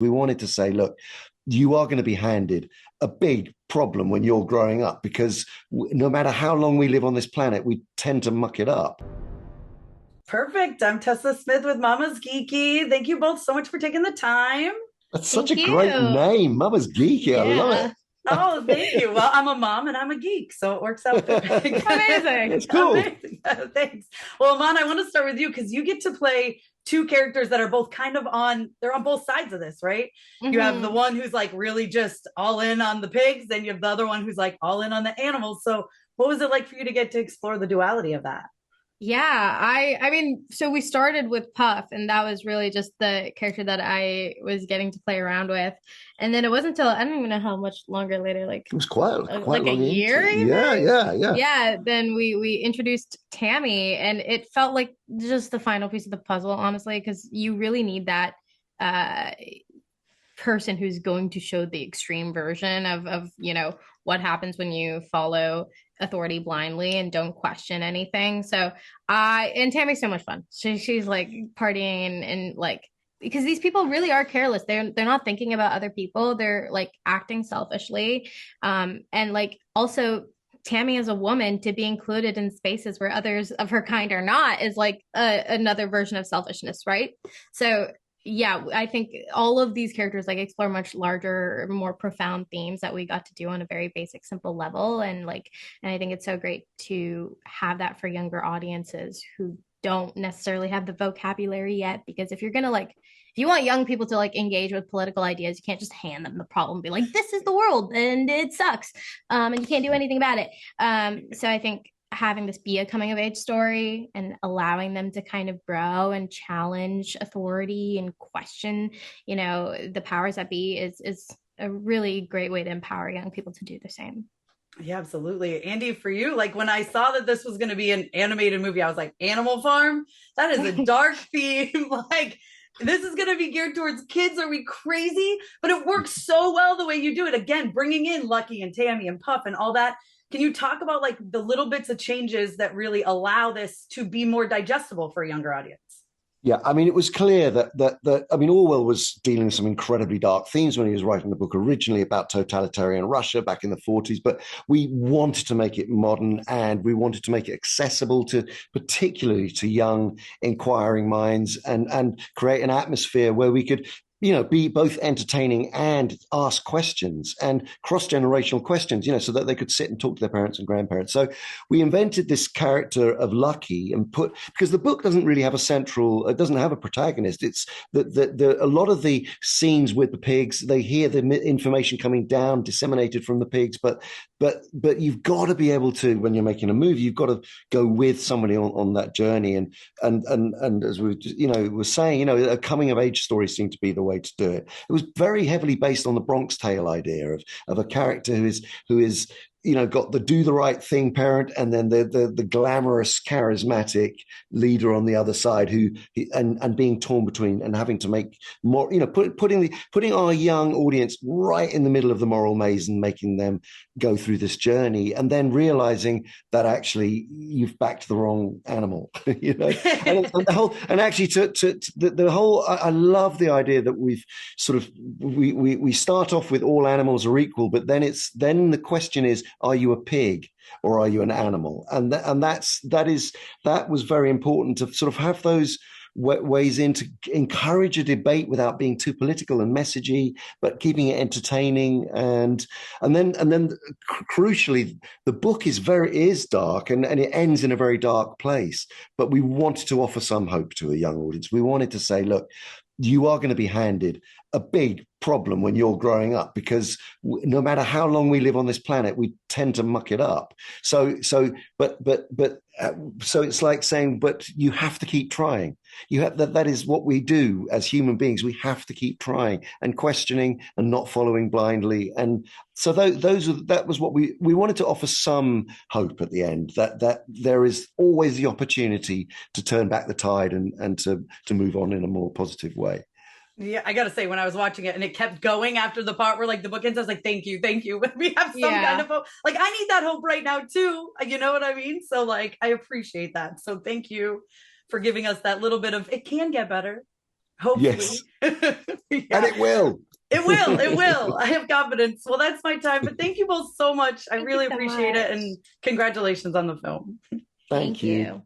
We wanted to say, look, you are going to be handed a big problem when you're growing up because no matter how long we live on this planet, we tend to muck it up. Perfect. I'm Tessa Smith with Mama's Geeky. Thank you both so much for taking the time. That's such a Thank great you. name. Mama's Geeky. I love Yeah. it. Oh, thank you. Well, I'm a mom and I'm a geek, so it works out perfect. Amazing. It's cool. Amazing. Thanks. Well, Aman, I want to start with you because you get to play two characters that are both kind of they're on both sides of this, right? You have the Hmm. one who's like really just all in on the pigs, then you have the other one who's like all in on the animals. So, what was it like for you to get to explore the duality of that? Yeah, I mean, so we started with Puff, and that was really just the character that I was getting to play around with. And then it wasn't until I don't even know how much longer later, It was quite like a long year into. even. Yeah. Yeah, then we introduced Tammy, and it felt like just the final piece of the puzzle, honestly, because you really need that uh person who's going to show the extreme version of what happens when you follow authority blindly and don't question anything. So I and Tammy's so much fun. She's like partying and like because these people really are careless. They're not thinking about other people. They're like acting selfishly. And like also Tammy as a woman to be included in spaces where others of her kind are not is like another version of selfishness, right? So yeah, I think all of these characters like explore much larger, more profound themes that we got to do on a very basic, simple level. And I think it's so great to have that for younger audiences who don't necessarily have the vocabulary yet. Because if you're gonna like, if you want young people to like engage with political ideas, you can't just hand them the problem and be like, this is the world and it sucks. And you can't do anything about it. So I think having this be a coming of age story and allowing them to kind of grow and challenge authority and question, the powers that be is a really great way to empower young people to do the same. Yeah, absolutely. Andy, for you, like when I saw that this was going to be an animated movie, I was like, Animal Farm? That is a dark theme. Like, this is going to be geared towards kids. Are we crazy? But it works so well the way you do it. Again, bringing in Lucky and Tammy and Puff and all that. Can you talk about like the little bits of changes that really allow this to be more digestible for a younger audience? Yeah, I mean, it was clear that I mean, Orwell was dealing with some incredibly dark themes when he was writing the book originally about totalitarian Russia back in the 40s. But we wanted to make it modern and we wanted to make it accessible to particularly to young inquiring minds and create an atmosphere where we could be both entertaining and ask questions and cross-generational questions, so that they could sit and talk to their parents and grandparents. So we invented this character of Lucky and because the book doesn't really have it doesn't have a protagonist. It's a lot of the scenes with the pigs, they hear the information coming down, disseminated from the pigs, but you've got to be able to, when you're making a movie, you've got to go with somebody on that journey. And as we, were saying, a coming of age story seemed to be the way to do it. It was very heavily based on the Bronx Tale idea of a character who is got the do the right thing parent and then the glamorous charismatic leader on the other side and being torn between and having to make more, putting our young audience right in the middle of the moral maze and making them go through this journey and then realizing that actually you've backed the wrong animal. And the whole, and actually to the whole, I love the idea that we've sort of we start off with all animals are equal, but then the question is, are you a pig or are you an animal? And that was very important to sort of have those ways in to encourage a debate without being too political and messagey, but keeping it entertaining. And then crucially, the book is dark and it ends in a very dark place. But we wanted to offer some hope to a young audience. We wanted to say, look, you are going to be handed a big problem when you're growing up because no matter how long we live on this planet, we tend to muck it up. So it's like saying, but you have to keep trying. You have that is what we do as human beings. We have to keep trying and questioning and not following blindly. And so that was what we wanted to offer some hope at the end, that there is always the opportunity to turn back the tide and to move on in a more positive way. Yeah, I gotta say, when I was watching it and it kept going after the part where like the book ends, I was like, thank you. We have some kind Yeah. of hope. Like, I need that hope right now too. You know what I mean? So like, I appreciate that. So thank you for giving us that little bit of it can get better. Hopefully. Yes. Yeah. And it will. It will. It will. I have confidence. Well, that's my time. But thank you both so much. I Thank you really so appreciate it. much. And congratulations on the film. Thank you.